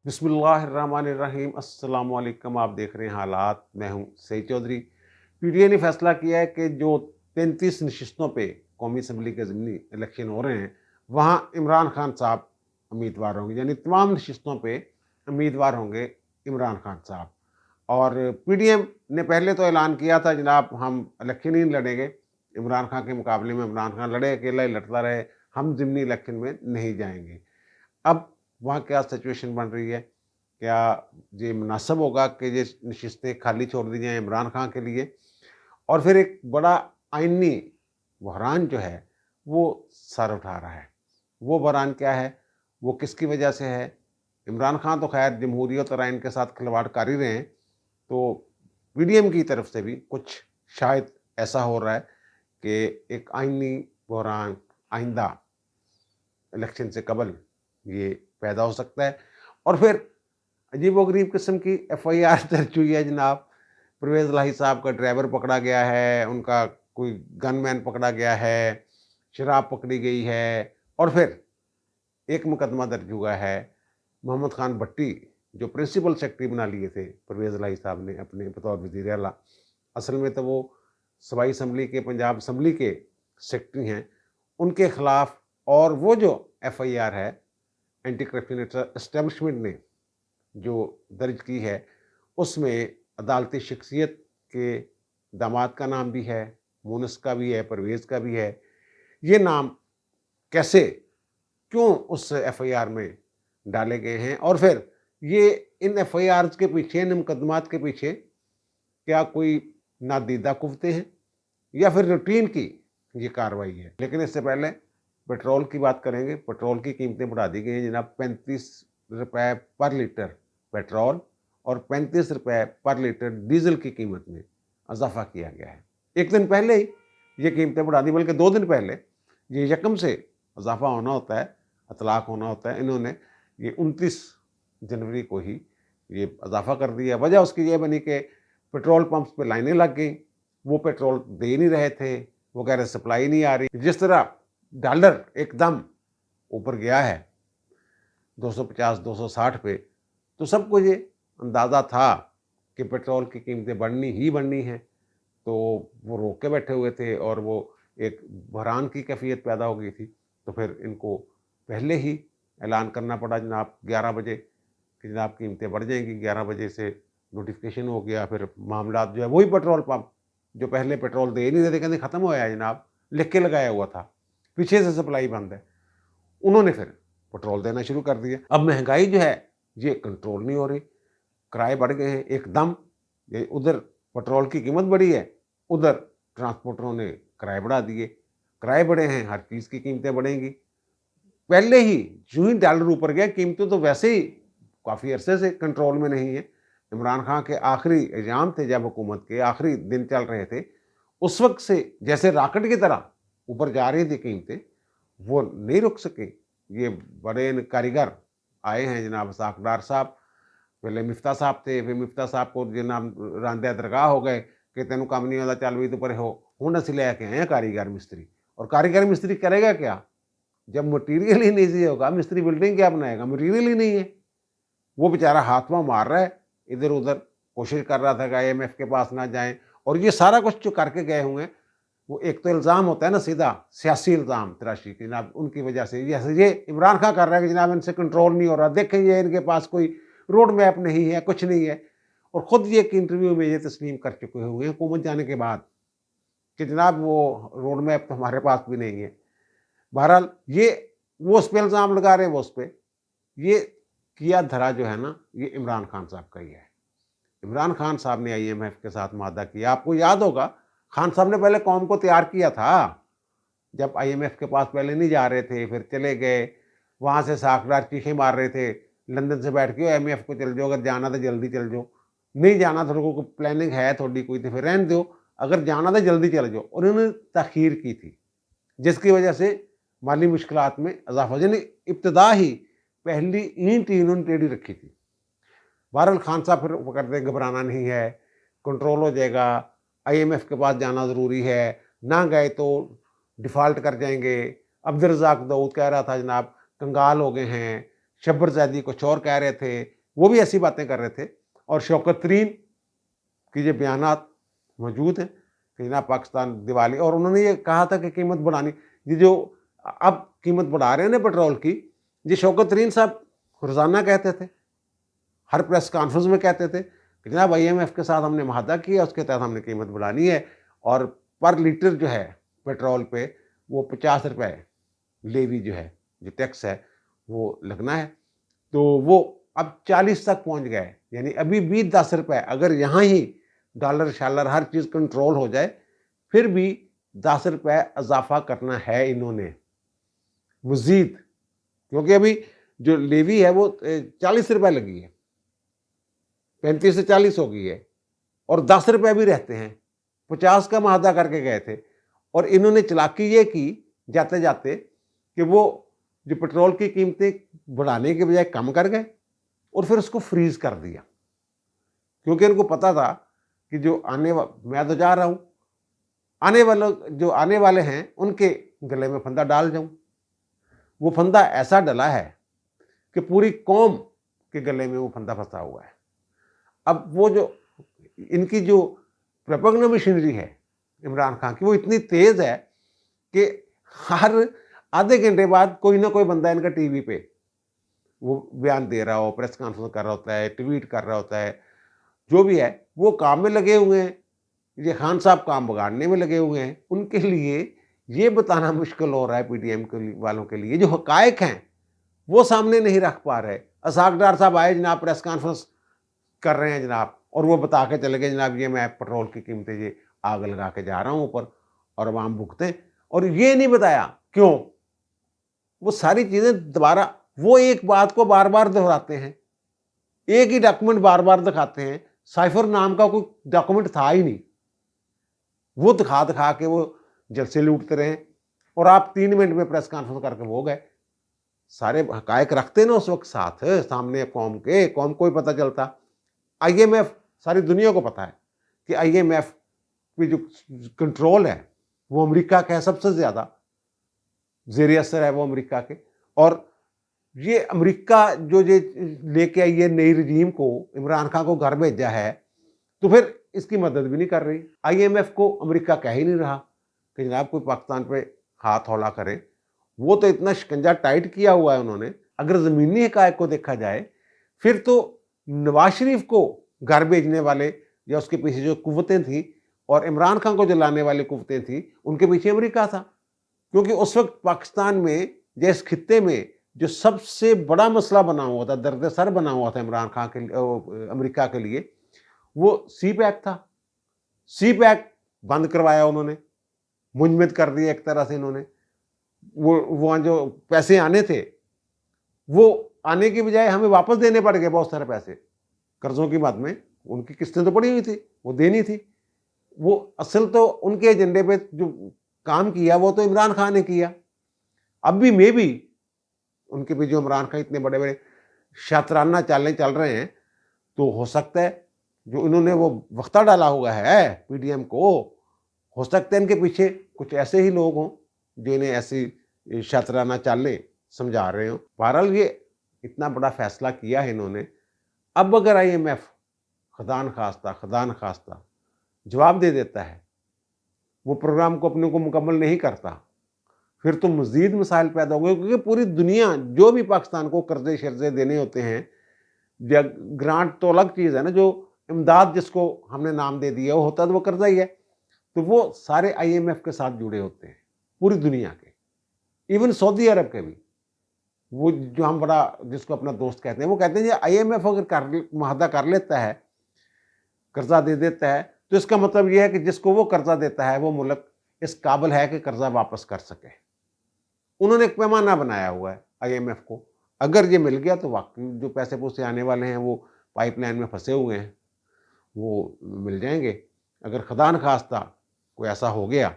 बिस्मिल्लाहिर्रहमानिर्रहीम। अस्सलाम वालेकुम। आप देख रहे हैं हालात। मैं हूं सईद चौधरी। पीटीआई ने फैसला किया है कि जो 33 नशिस्तों पे कौमी असम्बली के ज़मीनी इलेक्शन हो रहे हैं, वहाँ इमरान खान साहब उम्मीदवार होंगे। यानी तमाम नशिस्तों पे उम्मीदवार होंगे इमरान खान साहब। और पीडीएम ने पहले तो ऐलान किया था, जनाब हम इलेक्शन ही नहीं लड़ेंगे, इमरान खान के मुकाबले में इमरान खान लड़े, अकेला ही लड़ता रहे, हम ज़मीनी इलेक्शन में नहीं जाएंगे। अब वहाँ क्या सिचुएशन बन रही है? क्या ये मुनासिब होगा कि ये नशिस्तें खाली छोड़ दी जाएँ इमरान खान के लिए? और फिर एक बड़ा आइनी बहरान जो है, वो सर उठा रहा है। वो बहरान क्या है? वो किसकी वजह से है? इमरान खान तो खैर जमहूरियत और आइन के साथ खिलवाड़ कर ही रहे हैं, तो पीडीएम की तरफ से भी कुछ शायद ऐसा हो रहा है कि एक आइनी बहरान आइंदा इलेक्शन से कबल ये पैदा हो सकता है। और फिर अजीबोगरीब किस्म की एफआईआर दर्ज हुई है जनाब। परवेज़ इलाही साहब का ड्राइवर पकड़ा गया है, उनका कोई गनमैन पकड़ा गया है, शराब पकड़ी गई है, और फिर एक मुकदमा दर्ज हुआ है मोहम्मद खान भट्टी, जो प्रिंसिपल सेक्रेटरी बना लिए थे परवेज़ इलाही साहब ने अपने बतौर वज़ीर आला। असल में तो वो सूबाई असम्बली के, पंजाब असम्बली के सेक्रेटरी हैं। उनके खिलाफ और वो जो एफआईआर है एंटी करप्शन एस्टेब्लिशमेंट ने जो दर्ज की है, उसमें अदालती शख्सियत के दामाद का नाम भी है, मुनस का भी है, परवेज़ का भी है। ये नाम कैसे, क्यों उस एफआईआर में डाले गए हैं? और फिर ये इन एफआईआर्स के पीछे, इन मुकदमात के पीछे क्या कोई नादीदा कुव्वतें हैं या फिर रूटीन की ये कार्रवाई है? लेकिन इससे पहले पेट्रोल की बात करेंगे। पेट्रोल की कीमतें बढ़ा दी गई हैं जनाब। 35 रुपए पर लीटर पेट्रोल और 35 रुपए पर लीटर डीजल की कीमत में इजाफा किया गया है। एक दिन पहले ही ये कीमतें बढ़ा दी, बल्कि 2 दिन पहले ये यकम से इजाफा होना होता है, इतलाक होना होता है। इन्होंने ये 29 जनवरी को ही ये इजाफा कर दिया। वजह उसकी ये बनी कि पेट्रोल पंप्स पे लाइनें लग गई, वो पेट्रोल दे नहीं रहे थे, वो कह रहे सप्लाई नहीं आ रही। जिस तरह डॉलर एकदम ऊपर गया है 250-260 पे, तो सबको ये अंदाज़ा था कि पेट्रोल की कीमतें बढ़नी ही बढ़नी हैं। तो वो रोक के बैठे हुए थे और वो एक बहरान की कैफियत पैदा हो गई थी। तो फिर इनको पहले ही ऐलान करना पड़ा जनाब 11 बजे कि जनाब कीमतें बढ़ जाएंगी। 11 बजे से नोटिफिकेशन हो गया। फिर मामला जो है, वही पेट्रोल पंप जो पहले पेट्रोल दे ही नहीं देते, कहते ख़त्म हो गया है जनाब, लिख के लगाया हुआ था, पीछे से सप्लाई बंद है, उन्होंने फिर पेट्रोल देना शुरू कर दिया। अब महंगाई जो है ये कंट्रोल नहीं हो रही, किराए बढ़ गए हैं एकदम। ये उधर पेट्रोल की कीमत बढ़ी है, उधर ट्रांसपोर्टरों ने किराए बढ़ा दिए। किराए बढ़े हैं, हर चीज़ की कीमतें बढ़ेंगी। पहले ही यूं ही डॉलर ऊपर गया, कीमतें तो वैसे ही काफ़ी अरसे से कंट्रोल में नहीं है। इमरान खान के आखिरी एग्जाम थे, जब हुकूमत के आखिरी दिन चल रहे थे, उस वक्त से जैसे रॉकेट की तरह ऊपर जा रही थी कीमतें, वो नहीं रुक सके। ये बड़े कारीगर आए हैं जनाब साकडार साहब। पहले मिफ्ता साहब थे, फिर मिफ्ता साहब को जनाब रांदे दरगाह हो गए कि तेनों काम नहीं आता, चल भी तो परे हो। हुण असीं लैके आए हैं कारीगर मिस्त्री। और कारीगर मिस्त्री करेगा क्या जब मटीरियल ही नहीं सी होगा? मिस्त्री बिल्डिंग क्या बनाएगा, मटीरियल ही नहीं है। वो बेचारा हाथ पाँव मार रहा है, इधर उधर कोशिश कर रहा था कि आईएमएफ के पास ना जाएं। और ये सारा कुछ जो करके गए हुए हैं, वो एक तो इल्ज़ाम होता है ना सीधा सियासी इल्ज़ाम तराशी कि जनाब उनकी वजह से, जैसे ये इमरान खान कर रहा है कि जनाब इनसे कंट्रोल नहीं हो रहा, देखें ये इनके पास कोई रोड मैप नहीं है, कुछ नहीं है। और ख़ुद ये एक इंटरव्यू में ये तस्लीम कर चुके हुए हैं हुकूमत जाने के बाद कि जनाब वो रोड मैप तो हमारे पास भी नहीं है। बहरहाल ये वो उस पर इल्ज़ाम लगा रहे हैं, वो उस पर। ये किया धरा जो है ना, ये इमरान खान साहब का ही है। इमरान खान साहब ने आईएमएफ के साथ मादा किया। आपको याद होगा, खान साहब ने पहले कौम को तैयार किया था। जब आईएमएफ के पास पहले नहीं जा रहे थे, फिर चले गए, वहाँ से साखदार चीखें मार रहे थे लंदन से बैठ के, आईएमएफ को चल जाओ, अगर जाना तो जल्दी चल जाओ, नहीं जाना तो को प्लानिंग है थोड़ी कोई तो फिर रहने दो, अगर जाना तो जल्दी चल जाओ। और उन्होंने तखीर की थी, जिसकी वजह से माली मुश्किलात में इजाफा, यानी इब्तदा ही पहली ईंट ही इन्होंने टेढ़ी रखी थी। बहरहाल खान साहब फिर वो करते घबराना नहीं है, कंट्रोल हो जाएगा, आईएमएफ के पास जाना ज़रूरी है, ना गए तो डिफ़ॉल्ट कर जाएंगे। अब्दुल रज़ाक दाऊद कह रहा था जनाब कंगाल हो गए हैं, शब्बर ज़ैदी कुछ और कह रहे थे, वो भी ऐसी बातें कर रहे थे। और शौकत तरीन के जो बयानात मौजूद हैं कि जनाब पाकिस्तान दिवाली, और उन्होंने ये कहा था कि कीमत बढ़ानी, ये जो अब कीमत बढ़ा रहे हैं ना पेट्रोल की, ये शौकत तरीन साहब रोज़ाना कहते थे, हर प्रेस कॉन्फ्रेंस में कहते थे कि जनाब IMF के साथ हमने मुआहदा किया, उसके तहत हमने कीमत बढ़ानी है और पर लीटर जो है पेट्रोल पे वो 50 रुपये लेवी जो है, जो टैक्स है वो लगना है। तो वो अब 40 तक पहुंच गए, यानी अभी भी 10 रुपये, अगर यहाँ ही डॉलर शालर हर चीज़ कंट्रोल हो जाए, फिर भी 10 रुपये इजाफा करना है इन्होंने मज़ीद, क्योंकि अभी जो लेवी है वो 40 रुपये लगी है, 35 से 40 हो गई है, और 10 रुपये भी रहते हैं। 50 का मुआहदा करके गए थे, और इन्होंने चालाकी ये की जाते जाते कि वो जो पेट्रोल की कीमतें बढ़ाने के बजाय कम कर गए और फिर उसको फ्रीज कर दिया, क्योंकि इनको पता था कि जो मैं तो जा रहा हूँ, आने वाले हैं उनके गले में फंदा डाल जाऊं। वो फंदा ऐसा डला है कि पूरी कौम के गले में वो फंदा फंसा हुआ है। अब वो जो इनकी जो प्रोपेगेंडा मशीनरी है इमरान खान की, वो इतनी तेज़ है कि हर आधे घंटे बाद कोई ना कोई बंदा इनका टीवी पे वो बयान दे रहा हो, प्रेस कॉन्फ्रेंस कर रहा होता है, ट्वीट कर रहा होता है, जो भी है वो काम में लगे हुए हैं। ये खान साहब काम बिगाड़ने में लगे हुए हैं। उनके लिए ये बताना मुश्किल हो रहा है PTM वालों के लिए, जो हकायक हैं वो सामने नहीं रख पा रहे। असाक डार साहब आए जनाब, प्रेस कॉन्फ्रेंस कर रहे हैं जनाब, और वो बता के चले गए जनाब ये मैं पेट्रोल की कीमतें ये आग लगा के जा रहा हूँ ऊपर और अवाम भुगतें, और ये नहीं बताया क्यों। वो सारी चीज़ें दोबारा वो एक बात को बार बार दोहराते हैं, एक ही डॉक्यूमेंट बार बार दिखाते हैं। साइफर नाम का कोई डॉक्यूमेंट था ही नहीं, वो दिखा दिखा के वो जलसे लूटते रहे, और आप 3 मिनट में प्रेस कॉन्फ्रेंस करके वो गए। सारे हकायक रखते ना उस वक्त साथ सामने कौम को ही पता चलता। IMF सारी दुनिया को पता है कि IMF की जो कंट्रोल है वो अमेरिका का है, सबसे ज़्यादा ज़ेर असर है वो अमेरिका के। और ये अमेरिका जो ये लेके आई है नई रजीम को, इमरान खान को घर भेजा है, तो फिर इसकी मदद भी नहीं कर रही। IMF को अमेरिका कह ही नहीं रहा कि जनाब कोई पाकिस्तान पे हाथ हौला करे। वो तो इतना शिकंजा टाइट किया हुआ है उन्होंने। अगर ज़मीनी हकायक को देखा जाए, फिर तो नवाज शरीफ को घर भेजने वाले या उसके पीछे जो कुव्वतें थी और इमरान खान को जलाने वाली कुव्वतें थी, उनके पीछे अमेरिका था। क्योंकि उस वक्त पाकिस्तान में या इस खित्ते में जो सबसे बड़ा मसला बना हुआ था, दर्द सर बना हुआ था इमरान खान के अमेरिका के लिए, वो CPEC था। CPEC बंद करवाया उन्होंने, मुंजमद कर दिया एक तरह से इन्होंने। वो वहाँ जो पैसे आने थे वो आने की बजाय हमें वापस देने पड़ गए बहुत सारे पैसे कर्जों की बात में। उनकी किस्तें तो पड़ी हुई थी, वो देनी थी। वो असल तो उनके एजेंडे पे जो काम किया वो तो इमरान खान ने किया। अब भी मे भी उनके भी जो इमरान खान इतने बड़े बड़े शातराना चालें चल रहे हैं, तो हो सकता है जो इन्होंने वो वक्ता डाला हुआ है PTM को, हो सकता है इनके पीछे कुछ ऐसे ही लोग हों जिन्हें ऐसी शातराना चालें समझा रहे हो। बहरहाल ये इतना बड़ा फैसला किया है इन्होंने। अब अगर IMF खुदा न खास्ता जवाब दे देता है, वो प्रोग्राम को अपने को मुकम्मल नहीं करता, फिर तो मज़ीद मसाइल पैदा होंगे। क्योंकि पूरी दुनिया जो भी पाकिस्तान को कर्जे शर्जे देने होते हैं, या ग्रांट तो अलग चीज़ है ना, जो इमदाद जिसको हमने नाम दे दिया वो होता तो वो कर्जा ही है, तो वो सारे IMF के साथ जुड़े होते हैं पूरी दुनिया के, इवन सऊदी अरब के भी। वो जो हम बड़ा जिसको अपना दोस्त कहते हैं, वो कहते हैं IMF अगर मुआहदा कर लेता है, कर्जा दे देता है, तो इसका मतलब ये है कि जिसको वो कर्जा देता है वो मुल्क इस काबिल है कि कर्जा वापस कर सके। उन्होंने एक पैमाना बनाया हुआ है IMF को। अगर ये मिल गया तो वाकई जो पैसे पूसे आने वाले हैं वो पाइपलाइन में फंसे हुए हैं, वो मिल जाएंगे। अगर खुदा न खास्ता कोई ऐसा हो गया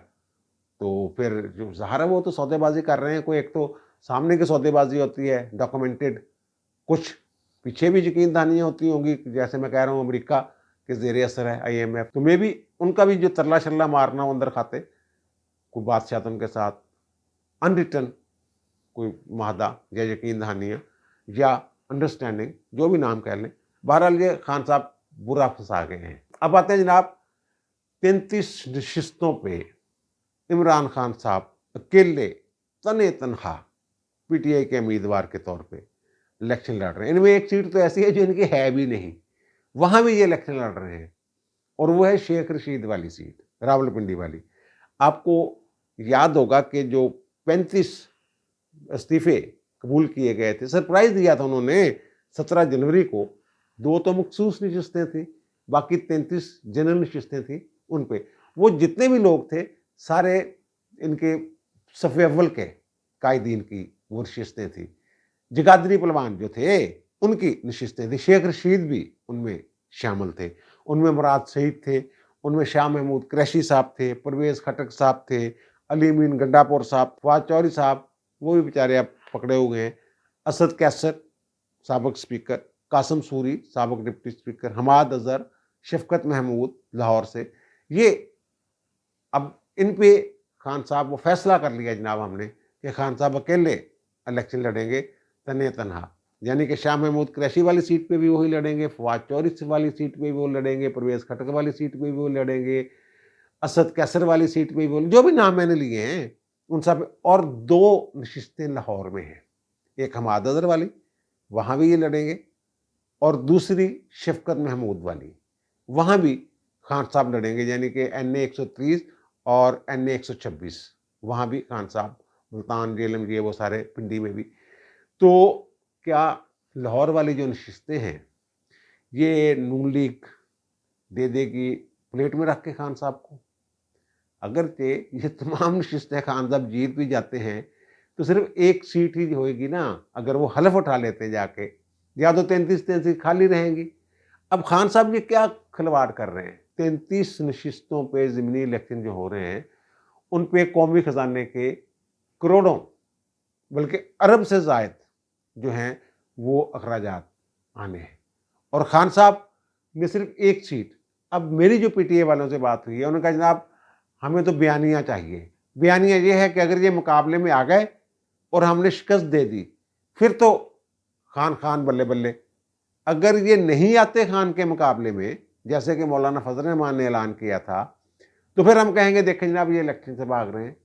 तो फिर जो ज़ाहिर है वो तो सौदेबाजी कर रहे हैं। कोई एक तो सामने की सौदेबाजी होती है डॉक्यूमेंटेड, कुछ पीछे भी यकीन दहानियाँ होती होंगी। जैसे मैं कह रहा हूँ अमेरिका के ज़ेर असर है IMF, तो मे भी उनका भी जो तरला शल्ला मारना हो अंदर खाते, कोई बादशाह उनके साथ अनरिटन कोई मुआहदा या यकीन दहानियाँ, या अंडरस्टैंडिंग, जो भी नाम कह लें, बहरहाल ये खान साहब बुरा फंसा गए हैं। अब आते हैं जनाब 33 नशिस्तों पे इमरान खान साहब अकेले तने तनहा पीटीआई के उम्मीदवार के तौर पे इलेक्शन लड़ रहे हैं। इनमें एक सीट तो ऐसी है जो इनकी है भी नहीं, वहां भी ये इलेक्शन लड़ रहे हैं, और वो है शेख रशीद वाली सीट, रावलपिंडी वाली। आपको याद होगा कि जो 35 इस्तीफे कबूल किए गए थे, सरप्राइज दिया था उन्होंने 17 जनवरी को, 2 तो मखसूस नशिस्तें थी, बाकी 33 जनरल नशिस्तें थी। उन पे वो जितने भी लोग थे सारे इनके सफ़े अव्वल के कायदीन की वो नशिस्तें थी। जगादरी पहलवान जो थे उनकी नशिस्तें थी, शेख रशीद भी उनमें शामिल थे, उनमें मुराद सईद थे, उनमें शाह महमूद कुरैशी साहब थे, परवेज़ खटक साहब थे, अली अमीन गंडापुर साहब, फवाद चौधरी साहब, वो भी बेचारे अब पकड़े हुए हैं, असद कैसर साबिक स्पीकर, कासिम सूरी साबिक डिप्टी स्पीकर, हमाद अजहर, शफकत महमूद लाहौर से। ये अब इन पे खान साहब वो फैसला कर लिया जनाब हमने कि खान साहब अकेले इलेक्शन लड़ेंगे तने तनहा, यानी कि शाह महमूद कुरैशी वाली सीट पे भी वही लड़ेंगे, फवाद चौधरी वाली सीट पे भी वो लड़ेंगे, परवेज़ खटक वाली सीट पे भी वो लड़ेंगे, असद कैसर वाली सीट पे भी वो, जो भी नाम मैंने लिए हैं उन सब। और 2 नशिस्तें लाहौर में हैं, एक हमाद अजहर वाली, वहाँ भी ये लड़ेंगे, और दूसरी शफकत महमूद वाली, वहाँ भी खान साहब लड़ेंगे, यानी कि NA 130 और NA 126, वहाँ भी खान साहब, मुल्तान जेल में, ये वो सारे पिंडी में भी। तो क्या लाहौर वाली जो नशिस्तें हैं ये नून लीग दे देगी प्लेट में रख के खान साहब को? अगर ये तमाम नशिस्तें खान साहब जीत भी जाते हैं तो सिर्फ एक सीट ही होएगी ना, अगर वो हलफ उठा लेते हैं जाके, या तो 33 खाली रहेंगी। अब खान साहब ये क्या खिलवाड़ कर रहे हैं? 33 नशिस्तों पे ज़िमनी इलेक्शन जो हो रहे हैं उन पे कौमी खजाने के करोड़ों बल्कि अरब से ज़ायद जो हैं वो अखराजात आने हैं, और खान साहब ने सिर्फ एक सीट। अब मेरी जो पीटीए वालों से बात हुई है उन्होंने कहा जनाब हमें तो बयानिया चाहिए। बयानिया ये है कि अगर ये मुकाबले में आ गए और हमने शिकस्त दे दी फिर तो खान खान बल्ले बल्ले, अगर ये नहीं आते खान के मुकाबले में, जैसे कि मौलाना फजल रहमान ने ऐलान किया था, तो फिर हम कहेंगे देखें जनाब ये इलेक्शन से भाग रहे हैं,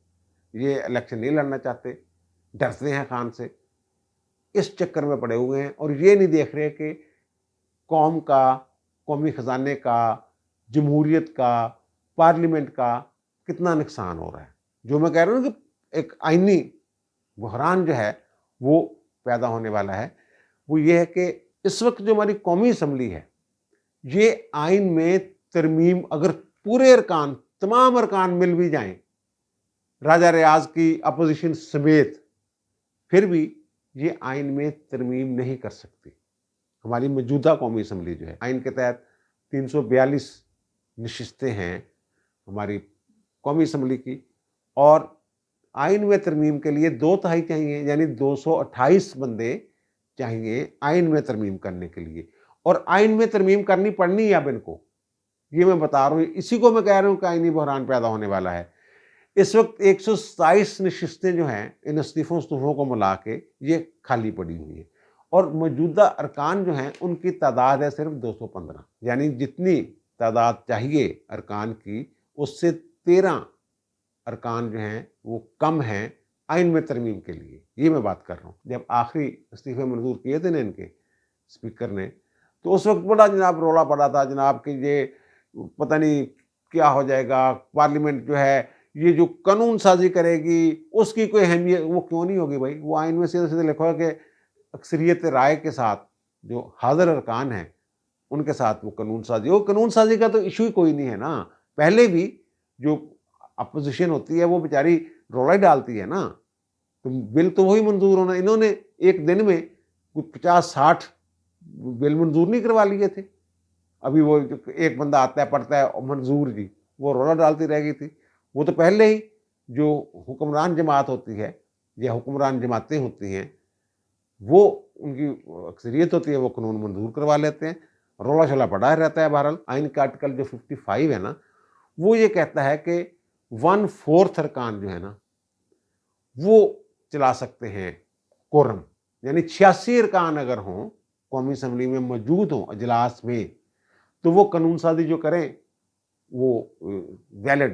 ये इलेक्शन नहीं लड़ना चाहते, डरते हैं खान से, इस चक्कर में पड़े हुए हैं, और ये नहीं देख रहे कि कौम का, कौमी खजाने का, जमहूरियत का, पार्लियामेंट का कितना नुकसान हो रहा है। जो मैं कह रहा हूँ कि एक आइनी बहरान जो है वो पैदा होने वाला है, वो ये है कि इस वक्त जो हमारी कौमी असम्बली है, ये आइन में तरमीम, अगर पूरे अरकान, तमाम अरकान मिल भी जाएं राजा रियाज की अपोजिशन समेत, फिर भी ये आइन में तरमीम नहीं कर सकती। हमारी मौजूदा कौमी असम्बली जो है, आइन के तहत 342 नशिस्तें हैं हमारी कौमी असम्बली की, और आइन में तरमीम के लिए 2/3 चाहिए, यानी 228 बंदे चाहिए आइन में तरमीम करने के लिए। और आइन में तरमीम करनी पड़नी है अब इनको, ये मैं बता रहा हूँ, इसी को मैं कह रहा हूँ कि आइनी बहरान पैदा होने वाला है। इस वक्त 127 नशिस्तें जो हैं इन इस्तीफों को मिला के ये खाली पड़ी हुई है, और मौजूदा अरकान जो हैं उनकी तादाद है सिर्फ 215, यानी जितनी तादाद चाहिए अरकान की उससे 13 अरकान जो हैं वो कम हैं आइन में तरमीम के लिए। ये मैं बात कर रहा हूँ। जब आखिरी इस्तीफे मंजूर किए थे ना इनके स्पीकर ने, तो उस वक्त बड़ा जनाब रोला पड़ा था जनाब कि ये पता नहीं क्या हो जाएगा, पार्लियामेंट जो है ये जो कानून साजी करेगी उसकी कोई अहमियत, वो क्यों नहीं होगी भाई? वो आइन में सीधे सीधे लिखा है कि अक्सरियत राय के साथ जो हाजिर अरकान हैं उनके साथ वो कानून साजी का तो इशू ही कोई नहीं है ना। पहले भी जो अपोजिशन होती है वो बेचारी रोला ही डालती है ना, तो बिल तो वही मंजूर होना। इन्होंने एक दिन में 50-60 बिल मंजूर नहीं करवा लिए थे। अभी वो एक बंदा आता है पढ़ता है मंजूर जी, वो रोला डालती रह गई थी। वो तो पहले ही जो हुक्मरान जमात होती है या हुक्मरान जमातें होती हैं वो उनकी अक्सरियत होती है, वो कानून मंजूर करवा लेते हैं, रोला शोला पड़ा रहता है। बहरहाल आइन का आर्टिकल जो 55 है ना, वो ये कहता है कि 1/4 अरकान जो है ना वो चला सकते हैं कोरम, یعنی 86 ارکان اگر ہوں قومی اسمبلی میں موجود ہوں اجلاس میں، تو وہ قانون سازی جو کریں وہ ویلڈ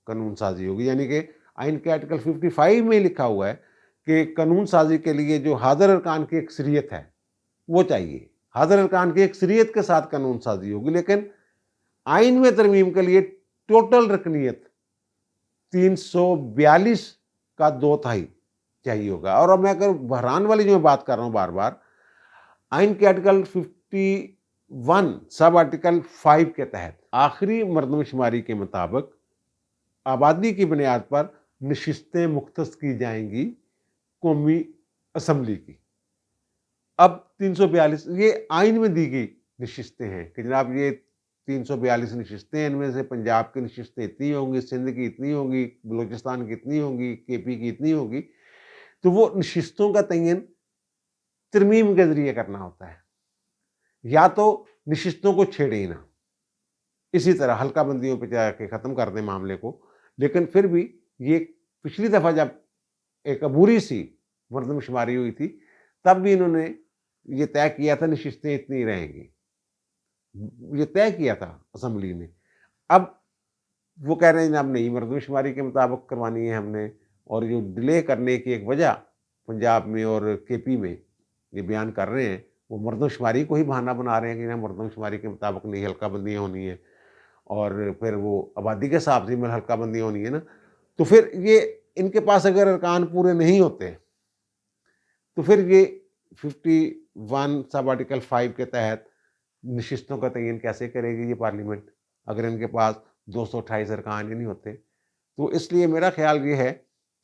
قانون سازی ہوگی. یعنی کہ آئین کے آرٹیکل 55 میں لکھا ہوا ہے کہ قانون سازی کے لیے جو حاضر ارکان کی اکثریت ہے وہ چاہیے. حاضر ارکان کی اکثریت کے ساتھ قانون سازی ہوگی، لیکن آئین میں ترمیم کے لیے ٹوٹل رکنیت 342 کا 2/3 چاہیے ہوگا. اور اب میں اگر بحران والی جو میں بات کر رہا ہوں بار بار، آئین کے آرٹیکل 51 سب آرٹیکل 5 کے تحت آخری مردم شماری کے مطابق آبادی کی بنیاد پر نشستیں مختص کی جائیں گی قومی اسمبلی کی. اب 342 یہ آئین میں دی گئی نشستیں ہیں کہ جناب یہ 342 نشستیں ہیں، ان میں سے پنجاب کی نشستیں اتنی ہوں گی، سندھ کی اتنی ہوں گی، بلوچستان کی اتنی ہوں گی، کے پی کی اتنی ہوگی. تو وہ نشستوں کا تعین ترمیم کے ذریعے کرنا ہوتا ہے، یا تو نشستوں کو چھیڑے ہی نہ، اسی طرح حلقہ بندیوں پہ جا کے ختم کر دیں معاملے کو. لیکن پھر بھی یہ پچھلی دفعہ جب ایک عبوری سی مردم شماری ہوئی تھی تب بھی انہوں نے یہ طے کیا تھا نشستیں اتنی رہیں گی، یہ طے کیا تھا اسمبلی نے. اب وہ کہہ رہے ہیں جناب نہیں، مردم شماری کے مطابق کروانی ہے ہم نے. اور جو ڈیلے کرنے کی ایک وجہ پنجاب میں اور کے پی میں یہ بیان کر رہے ہیں، وہ مردم شماری کو ہی بہانہ بنا رہے ہیں کہ مردم شماری کے مطابق نہیں حلقہ بندیاں ہونی ہیں، اور پھر وہ آبادی کے حساب سے حلقہ بندیاں ہونی ہے نا. تو پھر یہ ان کے پاس اگر ارکان پورے نہیں ہوتے تو پھر یہ 51 سب آرٹیکل 5 کے تحت نشستوں کا تعین کیسے کرے گی یہ پارلیمنٹ، اگر ان کے پاس 228 ارکان ہی نہیں ہوتے. تو اس لیے میرا خیال یہ ہے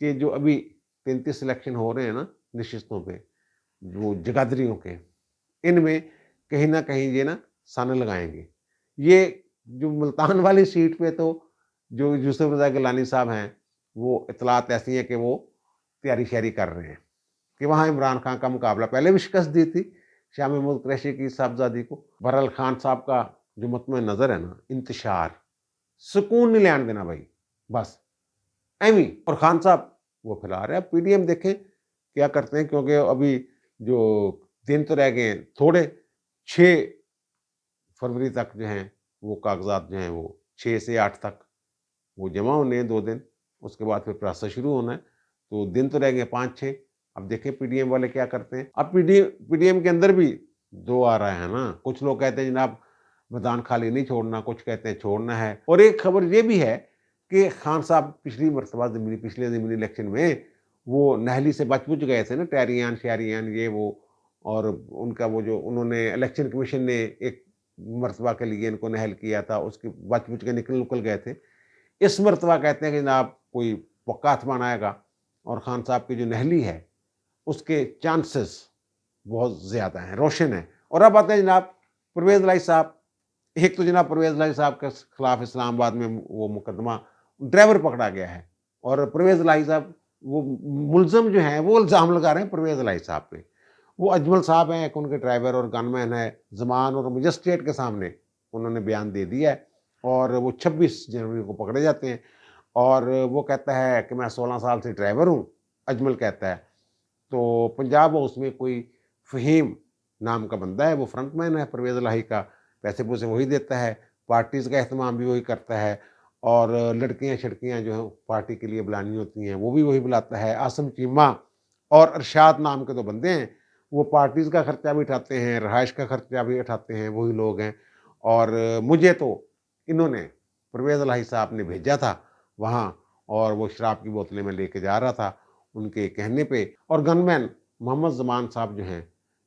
کہ جو ابھی 33 الیکشن ہو رہے ہیں نا نشستوں پہ، وہ جگادریوں کے، ان میں کہیں نہ کہیں یہ نا سن لگائیں گے. یہ جو ملتان والی سیٹ پہ تو جو یوسف رضا گیلانی صاحب ہیں، وہ اطلاعات ایسی ہیں کہ وہ تیاری شیاری کر رہے ہیں کہ وہاں عمران خان کا مقابلہ پہلے بھی شکست دی تھی شاہ محمود قریشی کی صاحبزادی کو. بہرحال خان صاحب کا جو مطمئن نظر ہے نا، انتشار، سکون نہیں لیان دینا بھائی، بس ایمی. اور خان صاحب وہ پھیلا رہے ہیں. پی ڈی ایم دیکھیں کیا کرتے ہیں، کیونکہ ابھی جو دن تو رہ گئے ہیں تھوڑے، 6 فروری تک جو ہیں وہ کاغذات جو ہیں وہ 6 سے 8 تک وہ جمع ہونے ہیں 2 دن، اس کے بعد پھر پروسیس شروع ہونا ہے. تو دن تو رہ گئے 5-6. اب دیکھیں پی ڈی ایم والے کیا کرتے ہیں. اب پی ڈی ایم کے اندر بھی 2 آ رہے ہیں نا. کچھ لوگ کہتے ہیں جناب میدان خالی نہیں چھوڑنا، کچھ کہتے ہیں چھوڑنا ہے. اور ایک خبر یہ بھی ہے کہ خان صاحب پچھلی مرتبہ پچھلے ضمنی الیکشن میں وہ نہلی سے بچ گئے تھے نا، ٹیریان شہریان یہ وہ. اور ان کا وہ جو انہوں نے الیکشن کمیشن نے ایک مرتبہ کے لیے ان کو نہل کیا تھا، اس کے بچ کے نکل گئے تھے. اس مرتبہ کہتے ہیں کہ جناب کوئی پکا آسمان آئے گا اور خان صاحب کی جو نہلی ہے اس کے چانسز بہت زیادہ ہیں، روشن ہیں. اور اب آتے ہیں جناب پرویز الہی صاحب. ایک تو جناب پرویز الہی صاحب کے خلاف اسلام آباد میں وہ مقدمہ ڈرائیور پکڑا گیا ہے، اور پرویز الہی صاحب وہ ملزم جو ہیں وہ الزام لگا رہے ہیں پرویز الہی صاحب پہ. وہ اجمل صاحب ہیں ایک ان کے ڈرائیور اور گن مین ہے، زمان اور مجسٹریٹ کے سامنے انہوں نے بیان دے دیا ہے، اور وہ 26 جنوری کو پکڑے جاتے ہیں. اور وہ کہتا ہے کہ میں 16 سال سے ڈرائیور ہوں، اجمل کہتا ہے. تو پنجاب ہاؤس میں کوئی فہیم نام کا بندہ ہے، وہ فرنٹ مین ہے پرویز الہی کا، پیسے پوسے وہی دیتا ہے، پارٹیز کا اہتمام بھی وہی کرتا ہے، اور لڑکیاں چھڑکیاں جو ہیں پارٹی کے لیے بلانی ہوتی ہیں وہ بھی وہی بلاتا ہے. عاصم چیمہ اور ارشاد نام کے 2 بندے ہیں، وہ پارٹیز کا خرچہ بھی اٹھاتے ہیں، رہائش کا خرچہ بھی اٹھاتے ہیں، وہی لوگ ہیں. اور مجھے تو انہوں نے پرویز الہی صاحب نے بھیجا تھا وہاں، اور وہ شراب کی بوتلیں میں لے کے جا رہا تھا ان کے کہنے پہ. اور گن مین محمد زمان صاحب جو ہیں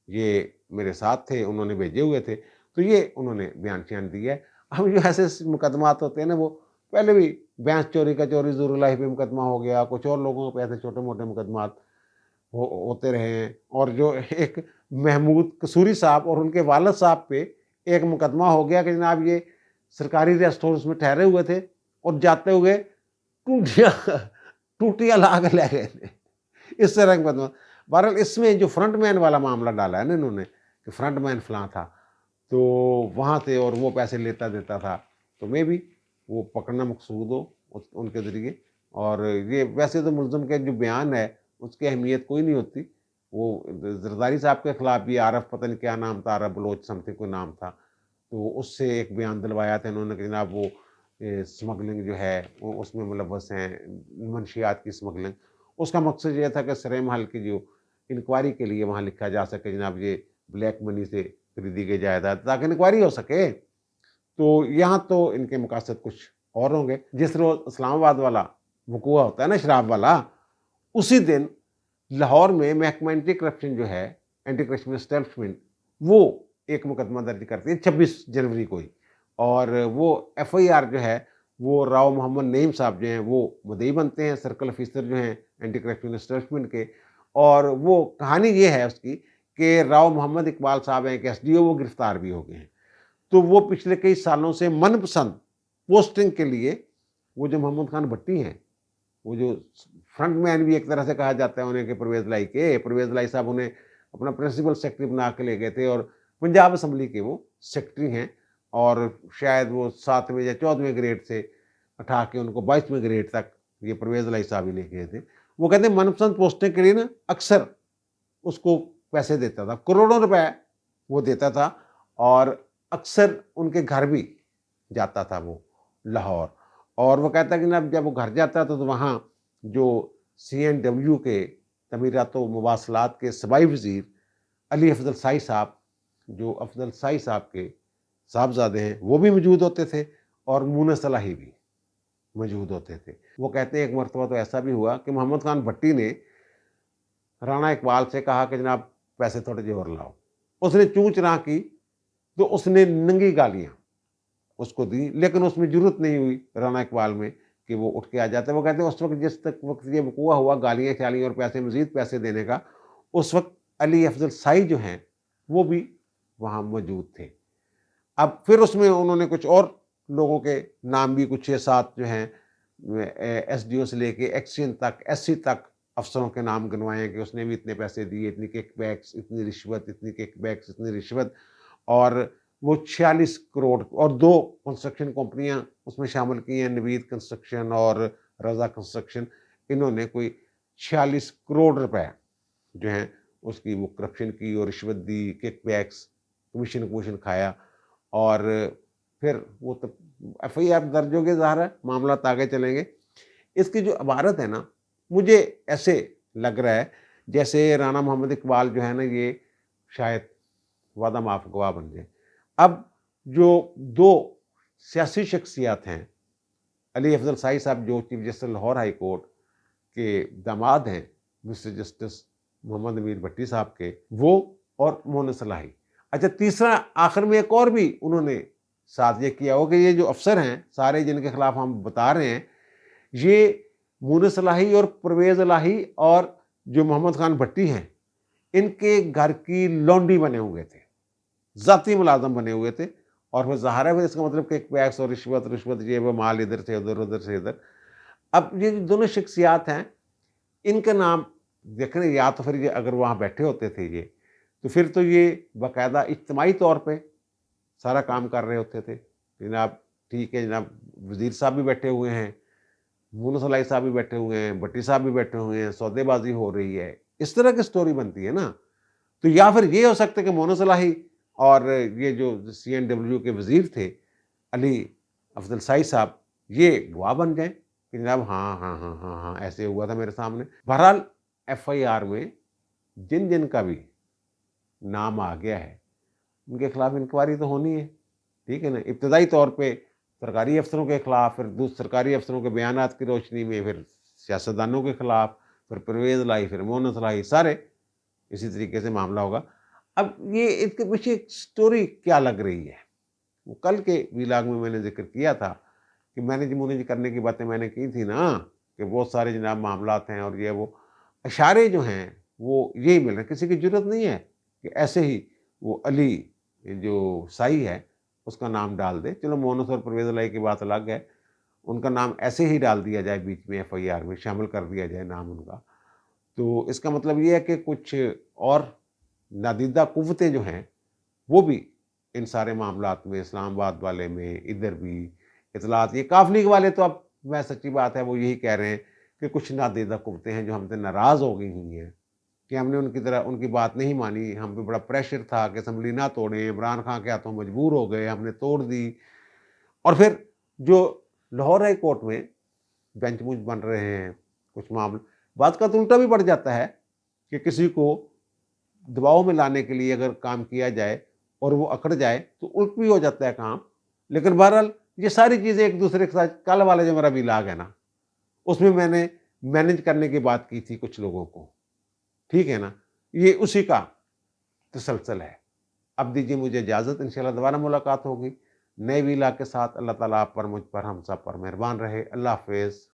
یہ میرے ساتھ تھے، انہوں نے بھیجے ہوئے تھے. تو یہ انہوں نے بیان شیان دیا ہے. اب جو ایسے مقدمات ہوتے ہیں نا، وہ پہلے بھی بینس چوری کا چوری ظہور الہی پہ مقدمہ ہو گیا، کچھ اور لوگوں پہ ایسے چھوٹے موٹے مقدمات ہوتے رہے ہیں. اور جو ایک محمود قصوری صاحب اور ان کے والد صاحب پہ ایک مقدمہ ہو گیا کہ جناب یہ سرکاری ریسٹ ہاؤس میں ٹھہرے ہوئے تھے اور جاتے ہوئے ٹوٹیاں لا کے لے گئے تھے، اس طرح کا مقدمہ. بہرحال اس میں جو فرنٹ مین والا معاملہ ڈالا ہے نا انہوں نے کہ فرنٹ مین فلاں تھا تو وہاں تھے اور وہ پیسے لیتا دیتا تھا، تو میں بھی وہ پکڑنا مقصود ہو ان کے ذریعے. اور یہ ویسے تو ملزم کے جو بیان ہے اس کی اہمیت کوئی نہیں ہوتی، وہ زرداری صاحب کے خلاف بھی عارف پتہ نہیں کیا نام تھا، عرب بلوچ سمتھنگ کوئی نام تھا، تو اس سے ایک بیان دلوایا تھا انہوں نے کہ جناب وہ اسمگلنگ جو ہے وہ اس میں ملوث ہیں، منشیات کی اسمگلنگ۔ اس کا مقصد یہ تھا کہ سرے محل کی جو انکوائری کے لیے وہاں لکھا جا سکے جناب یہ بلیک منی سے خریدی گئی جائیداد، تاکہ انکوائری ہو سکے۔ تو یہاں تو ان کے مقاصد کچھ اور ہوں گے۔ جس روز اسلام آباد والا وقوع ہوتا ہے نا شراب والا، اسی دن لاہور میں محکمہ اینٹی کرپشن جو ہے، اینٹی کرپشن اسٹیبلشمنٹ، وہ ایک مقدمہ درج کرتی ہے 26 جنوری کو ہی، اور وہ ایف آئی آر جو ہے وہ راؤ محمد نعیم صاحب جو ہیں وہ مدعی بنتے ہیں، سرکل آفیسر جو ہیں اینٹی کرپشن اسٹیبلشمنٹ کے۔ اور وہ کہانی یہ ہے اس کی کہ راؤ محمد اقبال صاحب ہیں کہ ایس ڈی او، وہ گرفتار بھی ہو گئے ہیں۔ تو وہ پچھلے کئی سالوں سے من پسند پوسٹنگ کے لیے وہ جو محمد خان بھٹی ہیں، وہ جو فرنٹ مین بھی ایک طرح سے کہا جاتا ہے انہیں کہ پرویز لائی کے، پرویز لائی صاحب انہیں اپنا پرنسپل سیکرٹری بنا کے لے گئے تھے، اور پنجاب اسمبلی کے وہ سیکرٹری ہیں، اور شاید وہ 7ویں یا 14ویں گریڈ سے اٹھا کے ان کو 22ویں گریڈ تک یہ پرویز لائی صاحب ہی لے گئے تھے۔ وہ کہتے ہیں من پسند پوسٹنگ کے لیے نا اکثر اس کو پیسے دیتا تھا، کروڑوں روپے وہ دیتا تھا، اور اکثر ان کے گھر بھی جاتا تھا وہ لاہور۔ اور وہ کہتا ہے کہ جناب جب وہ گھر جاتا تھا تو وہاں جو سی این ڈبلیو کے تعمیرات و مواصلات کے صوبائی وزیر علی افضل سائی صاحب، جو افضل سائی صاحب کے صاحبزادے ہیں، وہ بھی موجود ہوتے تھے، اور مونس صلاحی بھی موجود ہوتے تھے۔ وہ کہتے ہیں ایک مرتبہ تو ایسا بھی ہوا کہ محمد خان بھٹی نے رانا اقبال سے کہا کہ جناب پیسے تھوڑے جی اور لاؤ۔ اس نے چوں چراں کی تو اس نے ننگی گالیاں اس کو دی، لیکن اس میں ضرورت نہیں ہوئی رانا اقبال میں کہ وہ اٹھ کے آ جاتے۔ وہ کہتے ہیں اس وقت جس تک وقت یہ وقوع ہوا گالیاں چالیاں اور پیسے مزید پیسے دینے کا، اس وقت علی افضل سائی جو ہیں وہ بھی وہاں موجود تھے۔ اب پھر اس میں انہوں نے کچھ اور لوگوں کے نام بھی کچھ 6-7 جو ہیں ایس ڈی او سے لے کے ایکسین تک، ایس سی تک افسروں کے نام گنوائے ہیں کہ اس نے بھی اتنے پیسے دیے، اتنی کیک بیکس، اتنی رشوت، اتنی کیک بیکس، اتنی رشوت، اور وہ 46 کروڑ، اور 2 کنسٹرکشن کمپنیاں اس میں شامل کی ہیں، نوید کنسٹرکشن اور رضا کنسٹرکشن۔ انہوں نے کوئی 46 کروڑ روپے جو ہیں اس کی وہ کرپشن کی اور رشوت دی، کیک بیکس، کمیشن کھایا، اور پھر وہ ایف آئی آر درج ہو گئے، ظاہر ہے معاملات آگے چلیں گے۔ اس کی جو عبارت ہے نا، مجھے ایسے لگ رہا ہے جیسے رانا محمد اقبال جو ہے نا یہ شاید وعدہ معاف گواہ بن جائے۔ اب جو 2 سیاسی شخصیات ہیں، علی افضل سائی صاحب جو chief justice Lahore high court کے داماد ہیں مسٹر جسٹس محمد امیر بھٹی صاحب کے، وہ اور مونس صلاحی۔ اچھا، تیسرا آخر میں ایک اور بھی انہوں نے ساتھ یہ کیا ہو کہ یہ جو افسر ہیں سارے جن کے خلاف ہم بتا رہے ہیں، یہ مونس صلاحی اور پرویز الہی اور جو محمد خان بھٹی ہیں، ان کے گھر کی لونڈی بنے ہوئے تھے، ذاتی ملازم بنے ہوئے تھے۔ اور وہ ظاہر ہے اس کا مطلب کہ پیکس اور رشوت یہ وہ مال ادھر سے ادھر، ادھر سے ادھر۔ اب یہ جو دونوں شخصیات ہیں، ان کا نام دیکھیں، یا تو پھر یہ اگر وہاں بیٹھے ہوتے تھے یہ، تو پھر تو یہ باقاعدہ اجتماعی طور پہ سارا کام کر رہے ہوتے تھے۔ جناب ٹھیک ہے، جناب وزیر صاحب بھی بیٹھے ہوئے ہیں، مونس علائی صاحب بھی بیٹھے ہوئے ہیں، بھٹی صاحب بھی بیٹھے ہوئے ہیں، سودے بازی ہو رہی ہے، اس طرح کی سٹوری بنتی ہے نا۔ تو یا پھر یہ ہو سکتا ہے کہ مونس علائی اور یہ جو سی این ڈبلیو کے وزیر تھے علی افضل سائی صاحب، یہ گواہ بن جائیں کہ جناب ہاں ایسے ہوا تھا میرے سامنے۔ بہرحال ایف آئی آر میں جن کا بھی نام آ گیا ہے ان کے خلاف انکوائری تو ہونی ہے، ٹھیک ہے نا۔ ابتدائی طور پہ سرکاری افسروں کے خلاف، پھر سرکاری افسروں کے بیانات کی روشنی میں پھر سیاستدانوں کے خلاف، پھر پرویز لائی، پھر مونس لائی، سارے اسی طریقے سے معاملہ ہوگا۔ اب یہ اس کے پیچھے سٹوری کیا لگ رہی ہے، وہ کل کے ویلاگ میں نے ذکر کیا تھا کہ مینج کرنے کی باتیں میں نے کی تھی نا، کہ بہت سارے جناب معاملات ہیں، اور یہ وہ اشارے جو ہیں وہ یہی مل رہے ہیں۔ کسی کی ضرورت نہیں ہے کہ ایسے ہی وہ علی جو سائی ہے اس کا نام ڈال دے، چلو مونس اور پرویز الہی کی بات الگ ہے، ان کا نام ایسے ہی ڈال دیا جائے، بیچ میں ایف آئی آر میں شامل کر دیا جائے نام ان کا، تو اس کا مطلب یہ ہے کہ کچھ اور نادیدہ قوتیں جو ہیں وہ بھی ان سارے معاملات میں، اسلام آباد والے میں، ادھر بھی اطلاعات، یہ کاف لیگ والے تو اب میں سچی بات ہے وہ یہی کہہ رہے ہیں کہ کچھ نادیدہ قوتیں ہیں جو ہم سے ناراض ہو گئی ہوئی ہیں، کہ ہم نے ان کی بات نہیں مانی، ہم پہ بڑا پریشر تھا کہ اسمبلی نہ توڑیں، عمران خان کے ہاتھوں مجبور ہو گئے، ہم نے توڑ دی۔ اور پھر جو لاہور ہائی کورٹ میں بینچ بنچ بن رہے ہیں، کچھ معاملے بعض کا تو الٹا بھی پڑ جاتا ہے کہ کسی کو دباؤ میں لانے کے لیے اگر کام کیا جائے اور وہ اکڑ جائے تو الٹ بھی ہو جاتا ہے کام۔ لیکن بہرحال یہ ساری چیزیں ایک دوسرے کے ساتھ، کل والا جو میرا ولاگ ہے نا، اس میں نے مینج کرنے کی بات کی تھی کچھ لوگوں کو، ٹھیک ہے نا، یہ اسی کا تسلسل ہے۔ اب دیجیے مجھے اجازت، انشاءاللہ دوبارہ ملاقات ہوگی نئے ویلاگ کے ساتھ۔ اللہ تعالیٰ آپ پر، مجھ پر، ہم سب پر مہربان رہے۔ اللہ حافظ۔